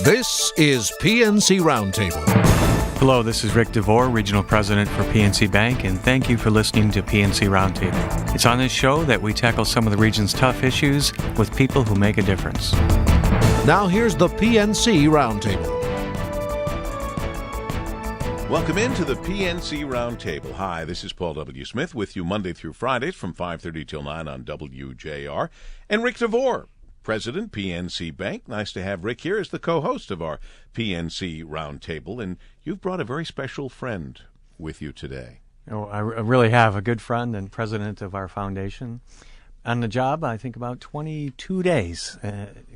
This is PNC Roundtable. Hello, this is Ric DeVore, Regional President for PNC Bank, and thank you for listening to PNC Roundtable. It's on this show that we tackle some of the region's tough issues with people who make a difference. Now here's the PNC Roundtable. Welcome into the PNC Roundtable. Hi, this is Paul W. Smith with you Monday through Fridays from 5:30 till 9 on WJR. And Ric DeVore, President, PNC Bank. Nice to have Ric here as the co-host of our PNC Roundtable. And you've brought a very special friend with you today. Oh, I really have a good friend and president of our foundation. On the job, I think about 22 days,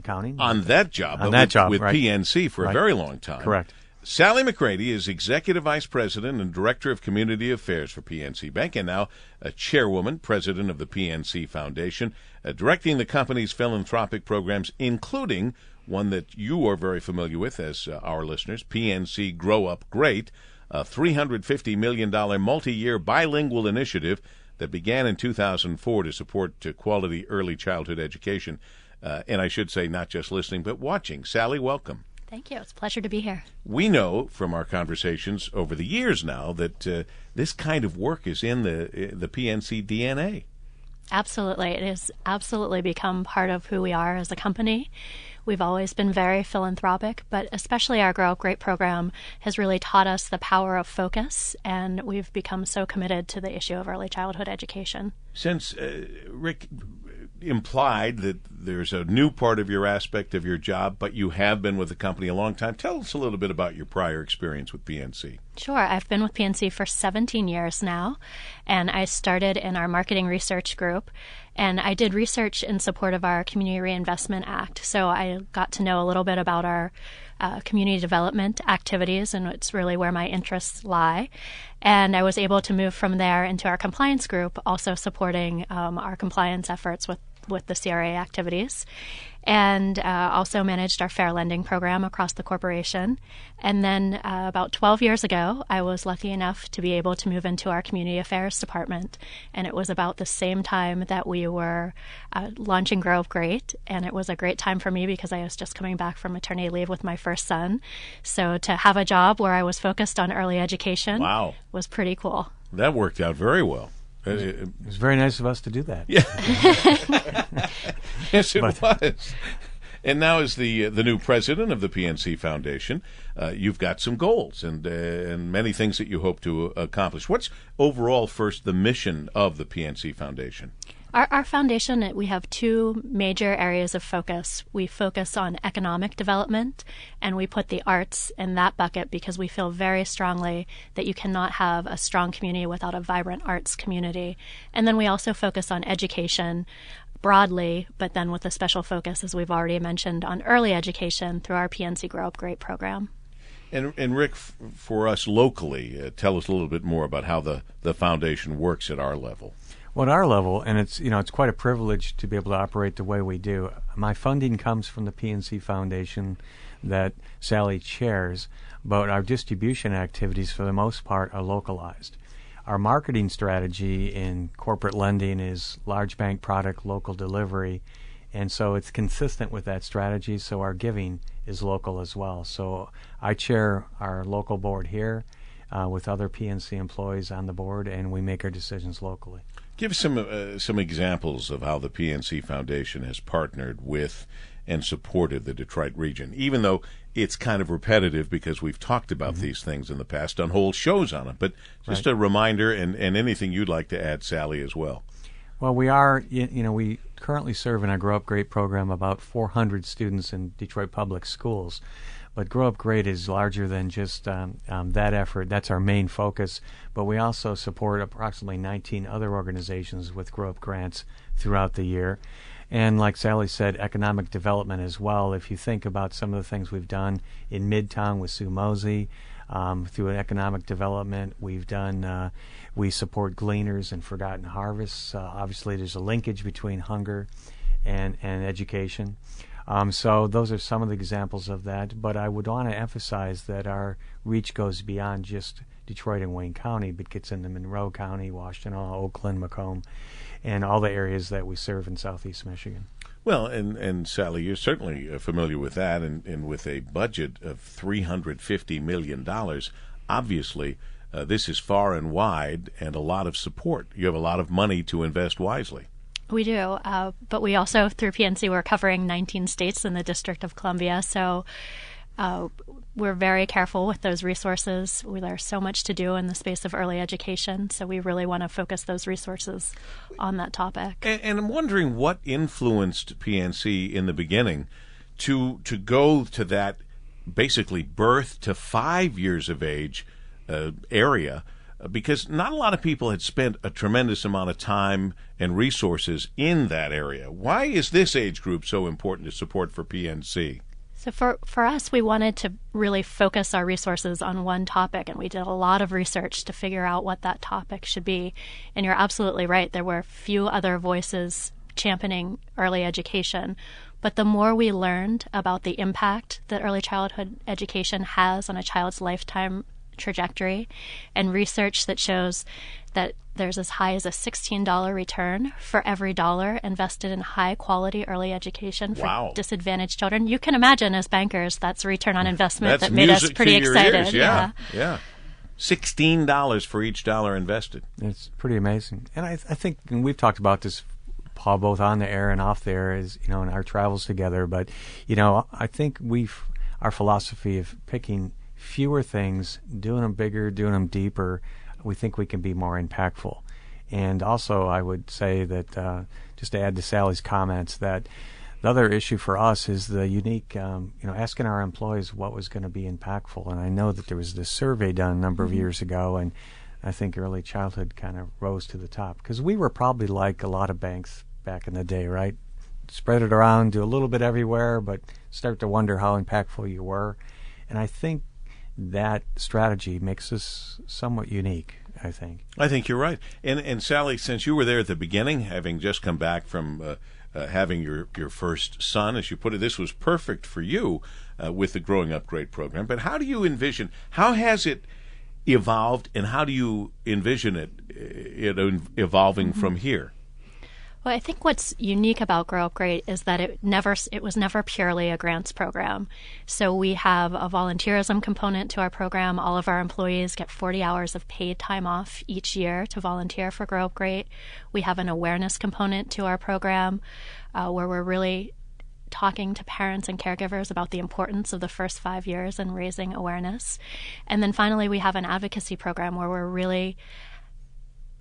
counting. On that job. With right. PNC for a very long time. Correct. Sally McCrady is Executive Vice President and Director of Community Affairs for PNC Bank, and now a Chairwoman, President of the PNC Foundation, directing the company's philanthropic programs, including one that you are very familiar with as our listeners, PNC Grow Up Great, a $350 million multi-year bilingual initiative that began in 2004 to support quality early childhood education. And I should say not just listening, but watching. Sally, welcome. Thank you. It's a pleasure to be here. We know from our conversations over the years now that this kind of work is in the PNC DNA. Absolutely. It has absolutely become part of who we are as a company. We've always been very philanthropic, but especially our Grow Up Great program has really taught us the power of focus, and we've become so committed to the issue of early childhood education. Since Ric implied that there's a new part of your aspect of your job, but you have been with the company a long time, tell us a little bit about your prior experience with PNC. Sure. I've been with PNC for 17 years now, and I started in our marketing research group, and I did research in support of our Community Reinvestment Act. So I got to know a little bit about our community development activities, and it's really where my interests lie. And I was able to move from there into our compliance group, also supporting our compliance efforts with the CRA activities, and also managed our fair lending program across the corporation. And then about 12 years ago, I was lucky enough to be able to move into our community affairs department. And it was about the same time that we were launching Grow Up Great. And it was a great time for me because I was just coming back from maternity leave with my first son. So to have a job where I was focused on early education was pretty cool. That worked out very well. It was very nice of us to do that. Yeah. Yes, it was. And now as the new president of the PNC Foundation, you've got some goals and many things that you hope to accomplish. What's overall first the mission of the PNC Foundation? Our foundation, we have two major areas of focus. We focus on economic development, and we put the arts in that bucket because we feel very strongly that you cannot have a strong community without a vibrant arts community. And then we also focus on education broadly, but then with a special focus, as we've already mentioned, on early education through our PNC Grow Up Great program. And Ric, for us locally, tell us a little bit more about how the foundation works at our level. Well, at our level, and it's quite a privilege to be able to operate the way we do. My funding comes from the PNC Foundation that Sally chairs, but our distribution activities, for the most part, are localized. Our marketing strategy in corporate lending is large bank product, local delivery, and so it's consistent with that strategy, so our giving is local as well. So I chair our local board here with other PNC employees on the board, and we make our decisions locally. Give some examples of how the PNC Foundation has partnered with and supported the Detroit region, even though it's kind of repetitive because we've talked about these things in the past, done whole shows on it. But just a reminder and anything you'd like to add, Sally, as well. Well, we currently serve in our Grow Up Great program about 400 students in Detroit public schools. But Grow Up Great is larger than just that effort. That's our main focus. But we also support approximately 19 other organizations with Grow Up grants throughout the year. And like Sally said, economic development as well. If you think about some of the things we've done in Midtown with Sue Mosey, through economic development, we support gleaners and forgotten harvests. Obviously, there's a linkage between hunger and education. So those are some of the examples of that. But I would want to emphasize that our reach goes beyond just Detroit and Wayne County, but gets into Monroe County, Washtenaw, Oakland, Macomb, and all the areas that we serve in southeast Michigan. Well, and Sally, you're certainly familiar with that, and with a budget of $350 million, obviously this is far and wide and a lot of support. You have a lot of money to invest wisely. We do, but we also, through PNC, we're covering 19 states in the District of Columbia, so we're very careful with those resources. There's so much to do in the space of early education, so we really want to focus those resources on that topic. And I'm wondering what influenced PNC in the beginning to go to that basically birth to 5 years of age area, because not a lot of people had spent a tremendous amount of time and resources in that area. Why is this age group so important to support for PNC? So for us, we wanted to really focus our resources on one topic, and we did a lot of research to figure out what that topic should be. And you're absolutely right. There were few other voices championing early education. But the more we learned about the impact that early childhood education has on a child's lifetime trajectory, and research that shows that there's as high as a $16 return for every dollar invested in high-quality early education for disadvantaged children. You can imagine, as bankers, that's a return on investment that made us pretty excited. Yeah. $16 for each dollar invested. It's pretty amazing. And I think, and we've talked about this, Paul, both on the air and off the air, is, in our travels together. But, I think our philosophy of picking fewer things, doing them bigger, doing them deeper, we think we can be more impactful. And also, I would say that, just to add to Sally's comments, that the other issue for us is the unique, asking our employees what was going to be impactful. And I know that there was this survey done a number of years ago, and I think early childhood kind of rose to the top, because we were probably like a lot of banks back in the day, right? Spread it around, do a little bit everywhere, but start to wonder how impactful you were. And I think that strategy makes us somewhat unique, I think. I think you're right. And Sally, since you were there at the beginning, having just come back from having your first son, as you put it, this was perfect for you with the Growing Up Great program. But how do you envision, how has it evolved, and how do you envision it evolving from here? Well, I think what's unique about Grow Up Great is that it was never purely a grants program. So we have a volunteerism component to our program. All of our employees get 40 hours of paid time off each year to volunteer for Grow Up Great. We have an awareness component to our program where we're really talking to parents and caregivers about the importance of the first 5 years and raising awareness. And then finally, we have an advocacy program where we're really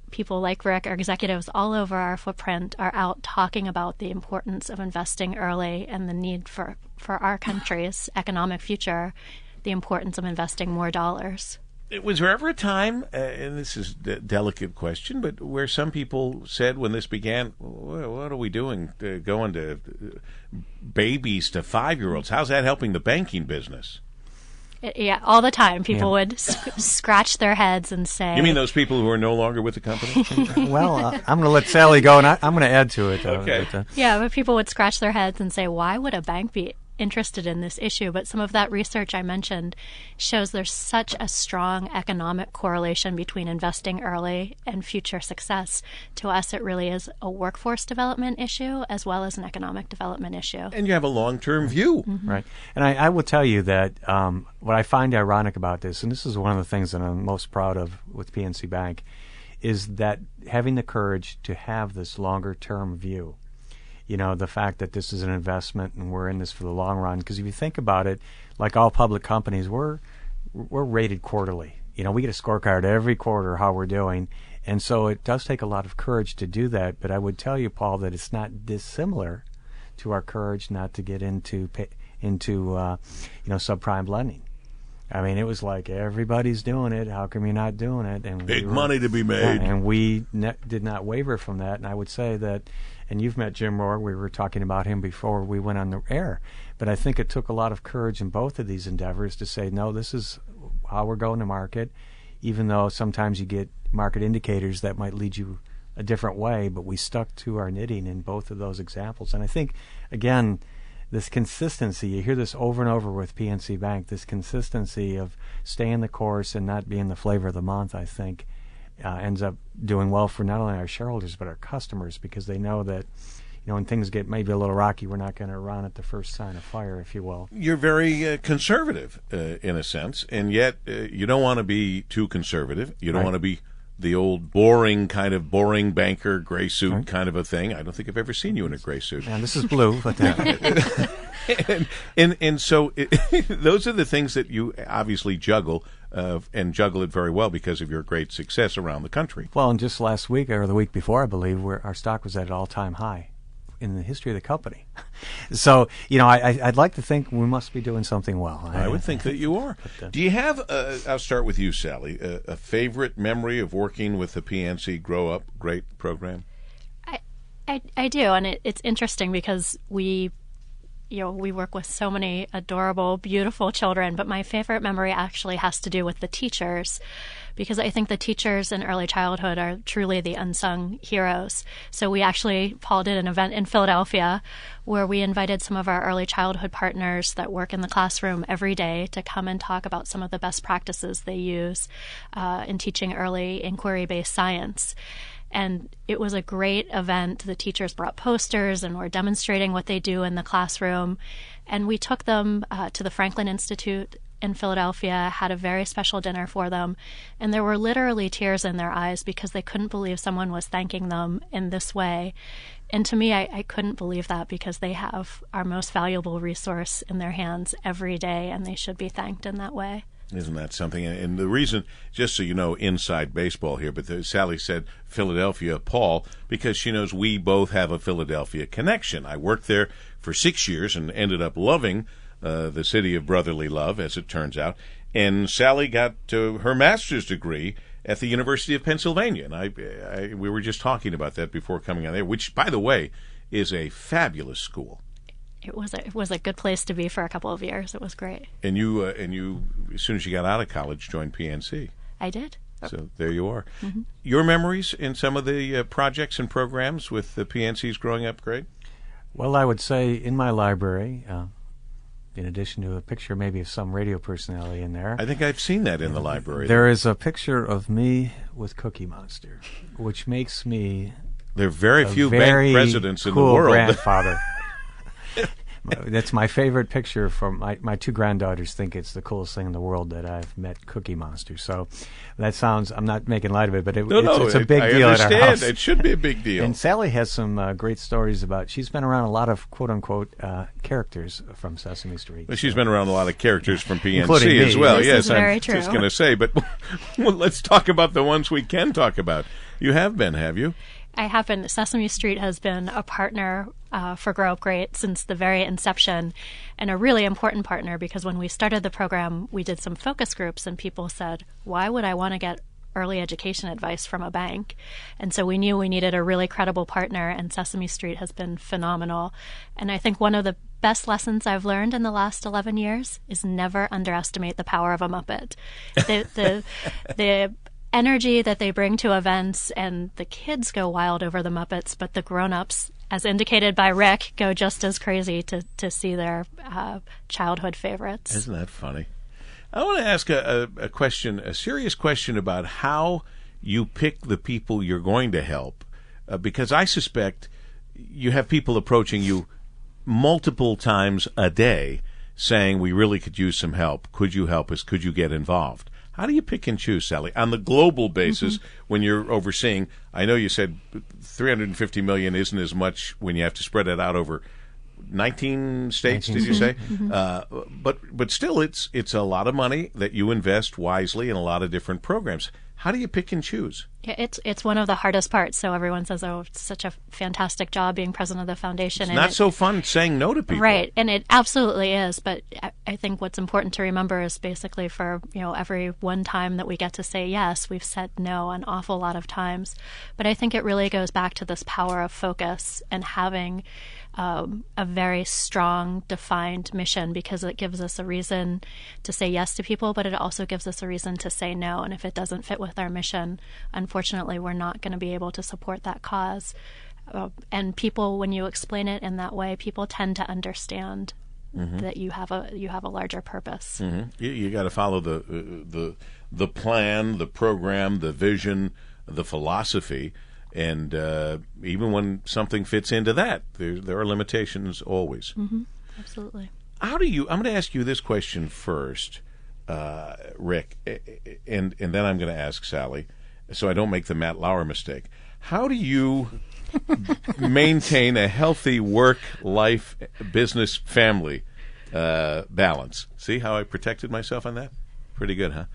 people like Ric, or executives all over our footprint, are out talking about the importance of investing early and the need for our country's economic future, the importance of investing more dollars. Was there ever a time, and this is a delicate question, but where some people said when this began, what are we doing, going to babies to 5-year-olds? How's that helping the banking business? Yeah, all the time. People would scratch their heads and say... You mean those people who are no longer with the company? Well, I'm going to let Sally go, and I'm going to add to it. Okay. Yeah, but people would scratch their heads and say, why would a bank be interested in this issue? But some of that research I mentioned shows there's such a strong economic correlation between investing early and future success. To us, it really is a workforce development issue as well as an economic development issue. And you have a long-term view. Mm-hmm. Right. And I will tell you that what I find ironic about this, and this is one of the things that I'm most proud of with PNC Bank, is that having the courage to have this longer-term view. The fact that this is an investment and we're in this for the long run. Because if you think about it, like all public companies, we're rated quarterly. We get a scorecard every quarter how we're doing. And so it does take a lot of courage to do that. But I would tell you, Paul, that it's not dissimilar to our courage not to get into subprime lending. I mean, it was like everybody's doing it. How come you're not doing it? And big money to be made. And we did not waver from that. And I would say that, and you've met Jim Rohr. We were talking about him before we went on the air. But I think it took a lot of courage in both of these endeavors to say, no, this is how we're going to market, even though sometimes you get market indicators that might lead you a different way. But we stuck to our knitting in both of those examples. And I think, again, this consistency, you hear this over and over with PNC Bank, this consistency of staying the course and not being the flavor of the month, I think, ends up doing well for not only our shareholders but our customers, because they know that when things get maybe a little rocky, we're not going to run at the first sign of fire, if you will. You're very conservative in a sense, and yet you don't want to be too conservative. You don't want to be the old boring banker, gray suit kind of a thing. I don't think I've ever seen you in a gray suit. Yeah, this is blue, but and so those are the things that you obviously juggle and juggle it very well because of your great success around the country. Well, and just last week or the week before, I believe, where our stock was at an all-time high in the history of the company. So, I'd like to think we must be doing something well. I would think that you are. Do you have, I'll start with you, Sally, a favorite memory of working with the PNC Grow Up Great program? I do, and it's interesting because we work with so many adorable, beautiful children, but my favorite memory actually has to do with the teachers, because I think the teachers in early childhood are truly the unsung heroes. So Paul did an event in Philadelphia where we invited some of our early childhood partners that work in the classroom every day to come and talk about some of the best practices they use in teaching early inquiry-based science. And it was a great event. The teachers brought posters and were demonstrating what they do in the classroom. And we took them to the Franklin Institute in Philadelphia, had a very special dinner for them. And there were literally tears in their eyes because they couldn't believe someone was thanking them in this way. And to me, I couldn't believe that because they have our most valuable resource in their hands every day, and they should be thanked in that way. Isn't that something? And the reason, just so you know, inside baseball here, but Sally said Philadelphia, Paul, because she knows we both have a Philadelphia connection. I worked there for 6 years and ended up loving the city of brotherly love, as it turns out. And Sally got her master's degree at the University of Pennsylvania. And we were just talking about that before coming on there, which, by the way, is a fabulous school. It was a good place to be for a couple of years. It was great. And you as soon as you got out of college, joined PNC. I did. So there you are. Mm-hmm. Your memories in some of the projects and programs with the PNC's Growing Up Great? Well, I would say in my library, in addition to a picture maybe of some radio personality in there. I think I've seen that in the library. There is a picture of me with Cookie Monster, which makes me there are very few bank presidents in the world. Grandfather. That's my favorite picture. From my two granddaughters think it's the coolest thing in the world that I've met Cookie Monster. So that sounds, I'm not making light of it, but it's a big deal at our house. It should be a big deal. And Sally has some great stories about, she's been around a lot of quote-unquote characters from Sesame Street. Well, she's been around a lot of characters from PNC as well. This is very I'm true. just going to say, but well, let's talk about the ones we can talk about. You have been, have you? I have been. Sesame Street has been a partner for Grow Up Great since the very inception, and a really important partner because when we started the program, we did some focus groups, and people said, why would I want to get early education advice from a bank? And so we knew we needed a really credible partner, and Sesame Street has been phenomenal. And I think one of the best lessons I've learned in the last 11 years is never underestimate the power of a Muppet. The energy that they bring to events, and the kids go wild over the Muppets, but the grown-ups, as indicated by Rick, go just as crazy to see their childhood favorites. Isn't that funny? I want to ask a question, a serious question about how you pick the people you're going to help, because I suspect you have people approaching you multiple times a day saying, we really could use some help. Could you help us? Could you get involved? How do you pick and choose, Sally, on the global basis when you're overseeing? I know you said $350 million isn't as much when you have to spread it out over 19 states, did you say? But still, it's a lot of money that you invest wisely in a lot of different programs. How do you pick and choose? Yeah, it's one of the hardest parts. So everyone says, oh, it's such a fantastic job being president of the foundation. It's not so fun saying no to people. Right, and it absolutely is. But I think what's important to remember is basically for every one time that we get to say yes, we've said no an awful lot of times. But I think it really goes back to this power of focus and having a very strong, defined mission, because it gives us a reason to say yes to people, but it also gives us a reason to say no. And if it doesn't fit with our mission, unfortunately, we're not going to be able to support that cause. And people, when you explain it in that way, people tend to understand that you have a larger purpose. You got to follow the plan, the program, the vision, the philosophy. And even when something fits into that, there are limitations always. Mm-hmm. Absolutely. How do you? I'm going to ask you this question first, Rick, and then I'm going to ask Sally, so I don't make the Matt Lauer mistake. How do you maintain a healthy work, life, business, family balance? See how I protected myself on that? Pretty good, huh?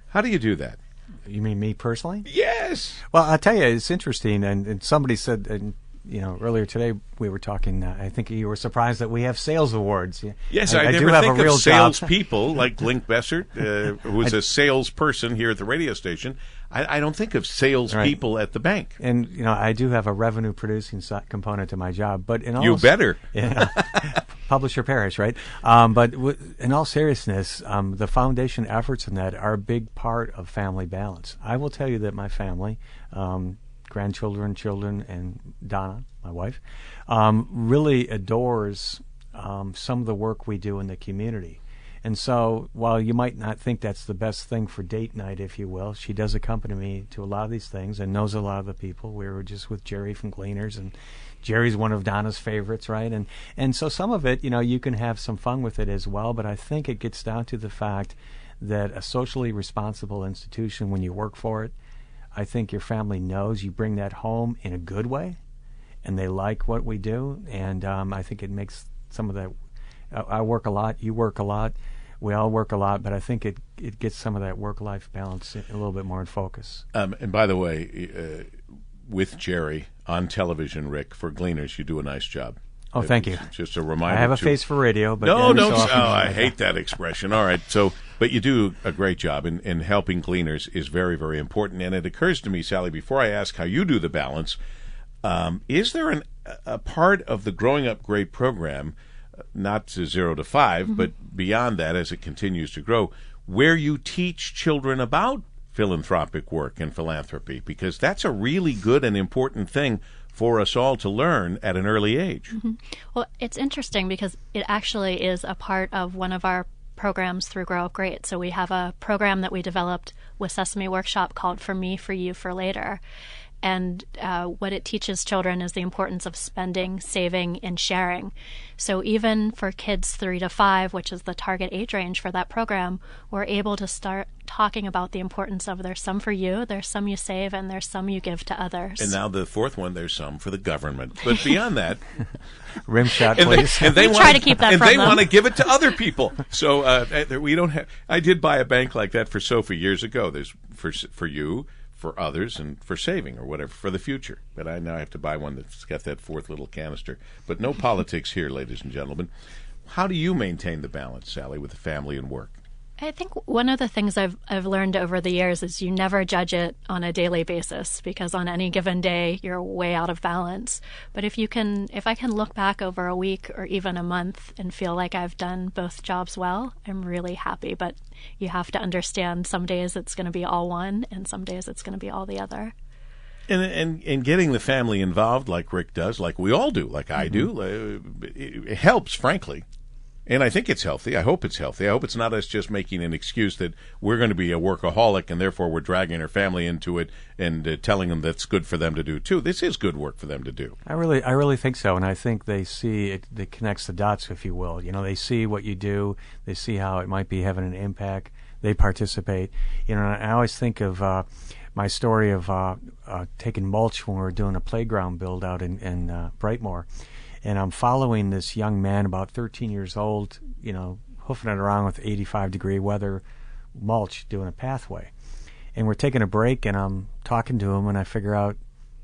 How do you do that? You mean me personally? Yes. Well, I'll tell you, it's interesting, and somebody said, earlier today we were talking. I think you were surprised that we have sales awards. Yes, I never do have think a real of sales job. people like Link Bessert, who is a salesperson here at the radio station. I don't think of sales people at the bank. And I do have a revenue producing component to my job, but in all You better. Publish or perish, right? But in all seriousness, the foundation efforts in that are a big part of family balance. I will tell you that my family, grandchildren, children, and Donna, my wife, really adores some of the work we do in the community. And so while you might not think that's the best thing for date night, if you will, she does accompany me to a lot of these things and knows a lot of the people. We were just with Jerry from Gleaners, and Jerry's one of Donna's favorites, right? And so some of it, you can have some fun with it as well, but I think it gets down to the fact that a socially responsible institution, when you work for it, I think your family knows you bring that home in a good way, and they like what we do, and I think it makes some of that. I work a lot, you work a lot, we all work a lot, but I think it gets some of that work-life balance a little bit more in focus. And by the way, with Jerry on television, Rick, for Gleaners, you do a nice job. Oh, thank you. Just a reminder. I have a face for radio, but no, don't. I hate that expression. All right, but you do a great job, and helping Gleaners is very, very important. And it occurs to me, Sally, before I ask how you do the balance, is there a part of the Growing Up Great program, not to 0 to 5, but beyond that as it continues to grow, where you teach children about philanthropic work and philanthropy? Because that's a really good and important thing for us all to learn at an early age. Mm-hmm. Well, it's interesting because it actually is a part of one of our programs through Grow Up Great. So we have a program that we developed with Sesame Workshop called For Me, For You, For Later. And what it teaches children is the importance of spending, saving, and sharing. So even for kids 3 to 5, which is the target age range for that program, we're able to start talking about the importance of there's some for you, there's some you save, and there's some you give to others. And now the fourth one, there's some for the government. But beyond that, rim shot, please. They try to keep that and from they them. want to give it to other people. So we don't have. I did buy a bank like that for Sophie years ago. There's for you, for others, and for saving or whatever for the future. But I now have to buy one that's got that fourth little canister. But no politics here, ladies and gentlemen. How do you maintain the balance, Sally, with the family and work? I think one of the things I've learned over the years is you never judge it on a daily basis, because on any given day you're way out of balance. But if I can look back over a week or even a month and feel like I've done both jobs well, I'm really happy. But you have to understand some days it's going to be all one and some days it's going to be all the other. And getting the family involved like Rick does, like we all do, like I do, it helps, frankly. And I think it's healthy. I hope it's healthy. I hope it's not us just making an excuse that we're going to be a workaholic and therefore we're dragging our family into it and telling them that's good for them to do too. This is good work for them to do. I really think so, and I think they see it. It connects the dots, if you will. They see what you do. They see how it might be having an impact. They participate. And I always think of my story of taking mulch when we were doing a playground build out in Brightmoor. And I'm following this young man, about 13 years old, hoofing it around with 85-degree weather, mulch, doing a pathway. And we're taking a break, and I'm talking to him, and I figure out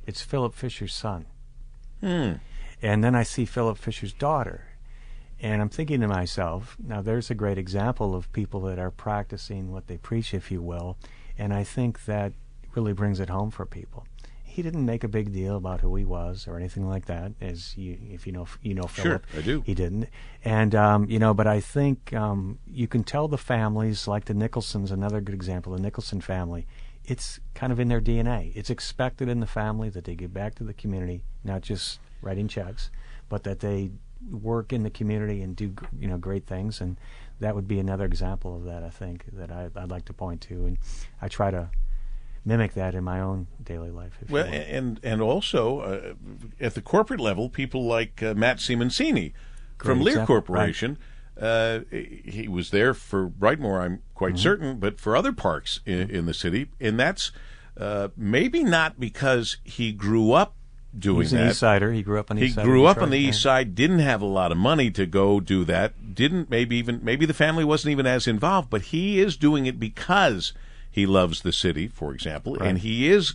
it's Philip Fisher's son. And then I see Philip Fisher's daughter. And I'm thinking to myself, now there's a great example of people that are practicing what they preach, if you will. And I think that really brings it home for people. He didn't make a big deal about who he was or anything like that, if you know Philip. Sure, I do. He didn't. And, but I think you can tell the families, like the Nicholsons, another good example, the Nicholson family, it's kind of in their DNA. It's expected in the family that they give back to the community, not just writing checks, but that they work in the community and do great things. And that would be another example of that, I think, that I'd like to point to. And I try to mimic that in my own daily life. If Well, you will. and also at the corporate level, people like Matt Simoncini from Great Lear example, Corporation. He was there for Brightmoor, I'm quite certain, but for other parks in the city, and that's maybe not because he grew up doing He's that. an East Sider. He grew up on the He East Side. grew of up Detroit, on the East Side, didn't have a lot of money to go do that, didn't maybe the family wasn't even as involved, but he is doing it because he loves the city, for example, Right. and he is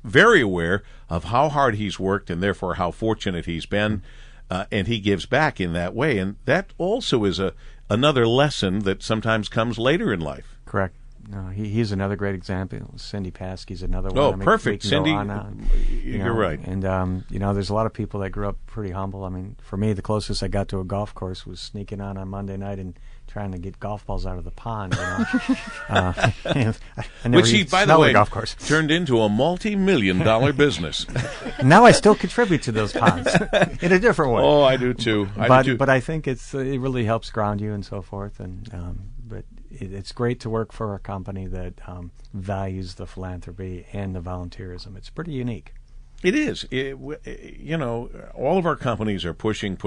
very aware of how hard he's worked and therefore how fortunate he's been, and he gives back in that way, and that also is another lesson that sometimes comes later in life. Correct. No, he's another great example. Cindy Paskey's another one. Oh, I mean, perfect. we can go Cindy, on and on, you're right. And, there's a lot of people that grew up pretty humble. I mean, for me, the closest I got to a golf course was sneaking on Monday night and trying to get golf balls out of the pond. I never Which he, even by the smelled way, a golf course. turned into a multi-million-dollar business. Now I still contribute to those ponds in a different way. Oh, I do too. But I think it really helps ground you and so forth. And but it's great to work for a company that values the philanthropy and the volunteerism. It's pretty unique. It is. All of our companies are pushing.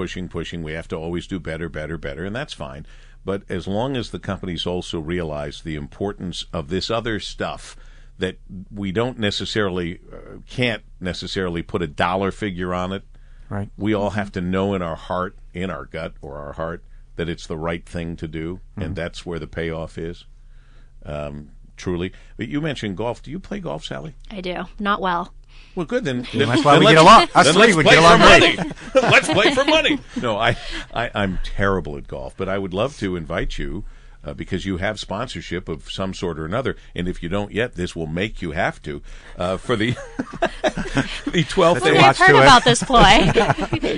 We have to always do better, and that's fine. But as long as the companies also realize the importance of this other stuff that we don't necessarily, can't necessarily put a dollar figure on it, Right. we all have to know in our heart, in our gut or our heart, that it's the right thing to do, and that's where the payoff is, truly. But you mentioned golf. Do you play golf, Sally? I do. Not well. Well, good. Then That's why we get along. Us three would get along great. Let's play for money. No, I'm terrible at golf, but I would love to invite you because you have sponsorship of some sort or another, and if you don't yet, this will make you have to for the the 12th. I've heard about this ploy.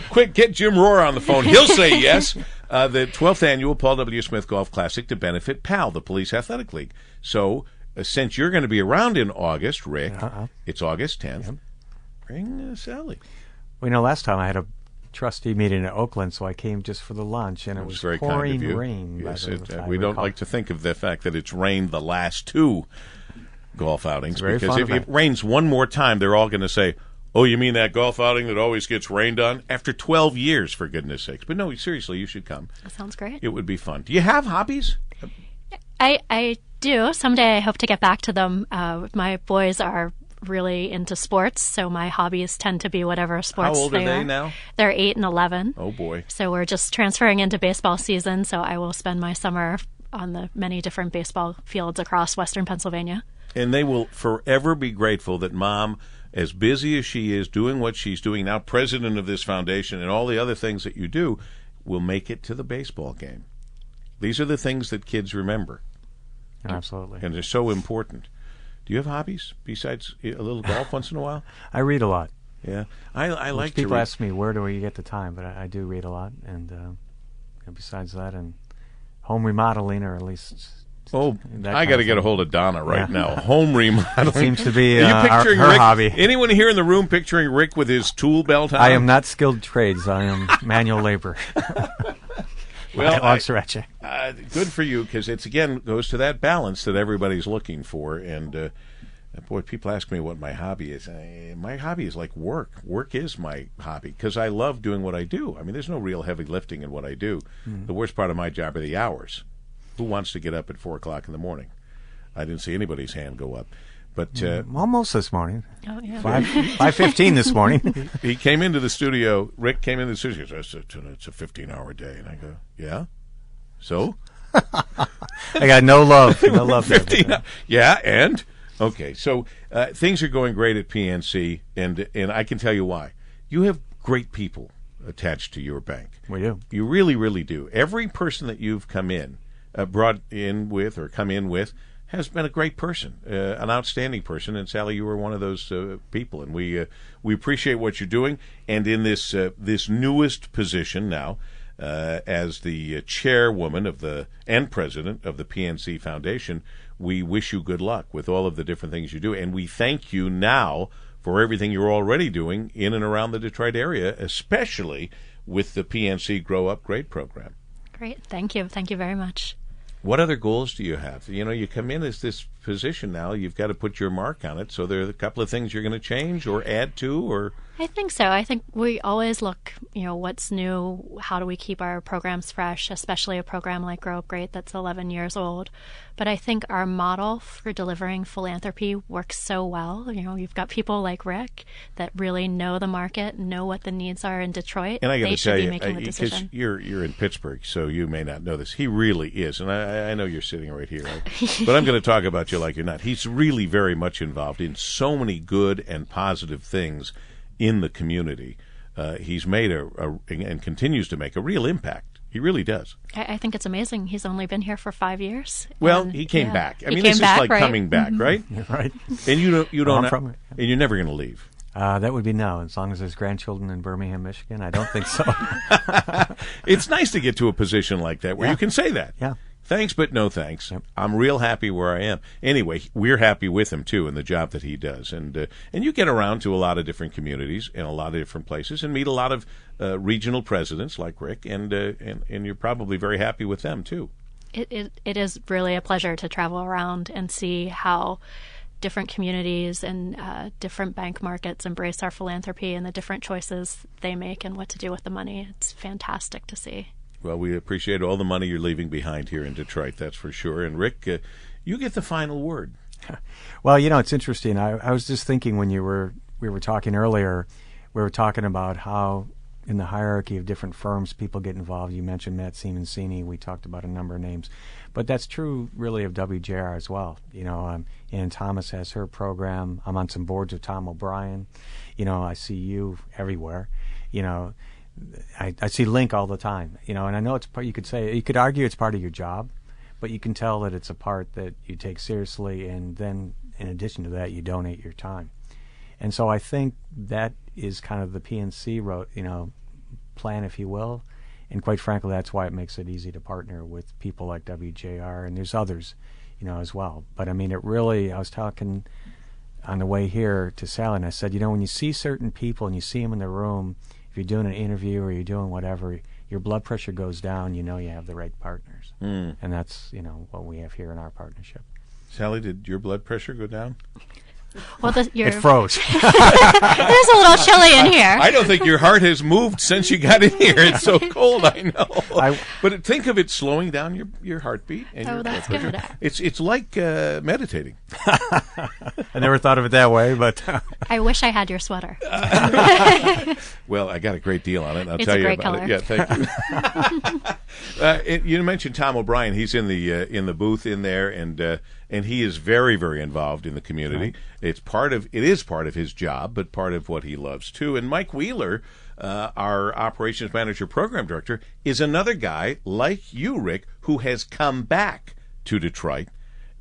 Quick, get Jim Rohr on the phone. He'll say yes. The 12th annual Paul W. Smith Golf Classic to benefit PAL, the Police Athletic League. So, since you're going to be around in August, Rick, it's August 10th. Yep. Bring Sally. Well, last time I had a trustee meeting in Oakland, so I came just for the lunch, and it was very pouring kind of you. rain. Yes, I we don't recall. like to think of the fact that it's rained the last two golf outings, very because fun if event. it rains one more time, they're all going to say, "Oh, you mean that golf outing that always gets rained on?" After 12 years, for goodness sakes. But no, seriously, you should come. That sounds great. It would be fun. Do you have hobbies? I do. Someday I hope to get back to them. My boys are really into sports, so my hobbies tend to be whatever sports How old are they now? They're 8 and 11. Oh, boy. So we're just transferring into baseball season, so I will spend my summer on the many different baseball fields across western Pennsylvania. And they will forever be grateful that Mom, as busy as she is, doing what she's doing now, president of this foundation and all the other things that you do, will make it to the baseball game. These are the things that kids remember. Absolutely. And they're so important. Do you have hobbies besides a little golf once in a while? I read a lot. Yeah. I like to People read. ask me, where do we get the time? But I do read a lot. And besides that, and home remodeling, or at least... Oh, that I kind got to of get a thing. hold of Donna right Yeah. now. Home remodeling. Seems to be Are you picturing her Rick, hobby. Anyone here in the room picturing Rick with his tool belt on? I am not skilled trades. I am manual labor. Well, Good for you, because it's, again, goes to that balance that everybody's looking for. And, boy, people ask me what my hobby is. My hobby is like work. Work is my hobby because I love doing what I do. I mean, there's no real heavy lifting in what I do. The worst part of my job are the hours. Who wants to get up at 4 o'clock in the morning? I didn't see anybody's hand go up. But almost this morning. Oh, yeah. 5:15 this morning. he came into the studio. Rick came into the studio. He said, it's a 15-hour day. And I go, yeah? So? I got no love. No love. 15. Yeah, and? Okay, so things are going great at PNC, and I can tell you why. You have great people attached to your bank. We do. You really, really do. Every person that you've come in, come in with, has been a great person, an outstanding person. And Sally, you were one of those people, and we appreciate what you're doing. And in this newest position now, as the chairwoman and president of the PNC Foundation, we wish you good luck with all of the different things you do, and we thank you now for everything you're already doing in and around the Detroit area, especially with the PNC Grow Up Great program. Great. Thank you. Thank you very much. What other goals do you have? You know, you come in as this position now, you've got to put your mark on it. So there are a couple of things you're going to change or add to, or... I think so. I think we always look, what's new, how do we keep our programs fresh, especially a program like Grow Up Great that's 11 years old. But I think our model for delivering philanthropy works so well. You've got people like Ric that really know the market, know what the needs are in Detroit. And I got to tell you, because you're in Pittsburgh, so you may not know this. He really is, and I know you're sitting right here, right? But I'm going to talk about you like you're not. He's really very much involved in so many good and positive things in the community. He's made and continues to make a real impact. He really does. I think it's amazing. He's only been here for 5 years. Well, he came back. I mean, this is like right? coming back, right? Right. And you don't, and you're never going to leave. That would be no, as long as there's grandchildren in Birmingham, Michigan. I don't think so. It's nice to get to a position like that where you can say that. Yeah. Thanks, but no thanks. Yep. I'm real happy where I am. Anyway, we're happy with him, too, in the job that he does. And you get around to a lot of different communities in a lot of different places and meet a lot of regional presidents like Ric, and you're probably very happy with them, too. It is really a pleasure to travel around and see how different communities and different bank markets embrace our philanthropy and the different choices they make and what to do with the money. It's fantastic to see. Well, we appreciate all the money you're leaving behind here in Detroit, that's for sure. And Ric, you get the final word. Well, it's interesting. I was just thinking when we were talking earlier, we were talking about how in the hierarchy of different firms people get involved. You mentioned Matt Simoncini. We talked about a number of names. But that's true really of WJR as well. Ann Thomas has her program. I'm on some boards with Tom O'Brien. I see you everywhere. I see Link all the time, and I know it's part. You could argue it's part of your job, but you can tell that it's a part that you take seriously, and then in addition to that, you donate your time. And so I think that is kind of the PNC plan, if you will. And quite frankly, that's why it makes it easy to partner with people like WJR, and there's others, as well. But I mean, I was talking on the way here to Sally, and I said, when you see certain people and you see them in the room, if you're doing an interview or you're doing whatever, your blood pressure goes down, you have the right partners. And that's, what we have here in our partnership. Sally, did your blood pressure go down? Well, it froze. There's a little chilly in here. I don't think your heart has moved since you got in here. It's so cold, I know. But think of it slowing down your heartbeat. And that's good. It's like meditating. I never thought of it that way, but... I wish I had your sweater. Well, I got a great deal on it. I'll it's tell a you great about color. it. Yeah, thank you. You mentioned Tom O'Brien. He's in the booth in there, and he is very, very involved in the community. Right. It is part of his job, but part of what he loves too. And Mike Wheeler, our operations manager, program director, is another guy like you, Ric, who has come back to Detroit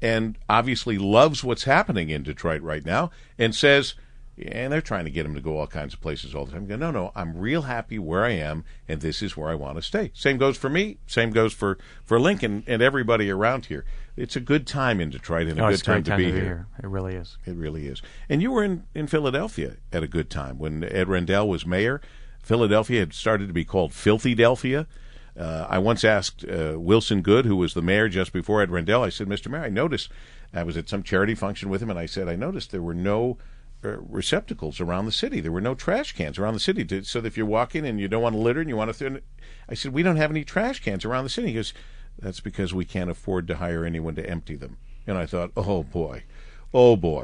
and obviously loves what's happening in Detroit right now, and says, and they're trying to get him to go all kinds of places all the time. No, I'm real happy where I am, and this is where I want to stay. Same goes for me. Same goes for Lincoln and everybody around here. It's a good time in Detroit and a good time to be here. It really is. It really is. And you were in Philadelphia at a good time when Ed Rendell was mayor. Philadelphia had started to be called Filthydelphia. I once asked Wilson Good, who was the mayor just before Ed Rendell, I said, Mr. Mayor, I noticed, I was at some charity function with him, and I said, I noticed there were no receptacles around the city. There were no trash cans around the city. So that if you walk in and you don't want to litter and you want to throw, I said, we don't have any trash cans around the city. He goes, that's because we can't afford to hire anyone to empty them. And I thought, oh boy,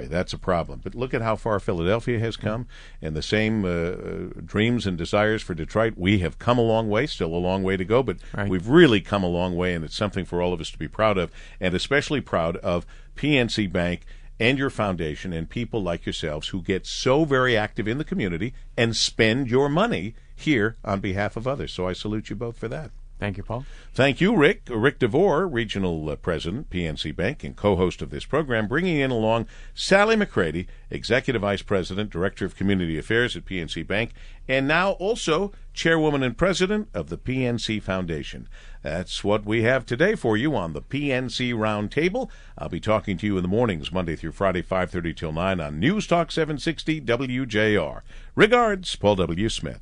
that's a problem. But look at how far Philadelphia has come, and the same dreams and desires for Detroit. We have come a long way, still a long way to go, but We've really come a long way, and it's something for all of us to be proud of, and especially proud of PNC Bank and your foundation and people like yourselves who get so very active in the community and spend your money here on behalf of others. So I salute you both for that. Thank you, Paul. Thank you, Ric. Ric DeVore, Regional President, PNC Bank, and co-host of this program, bringing in along Sally McCrady, Executive Vice President, Director of Community Affairs at PNC Bank, and now also Chairwoman and President of the PNC Foundation. That's what we have today for you on the PNC Roundtable. I'll be talking to you in the mornings, Monday through Friday, 5:30 till 9 on News Talk 760 WJR. Regards, Paul W. Smith.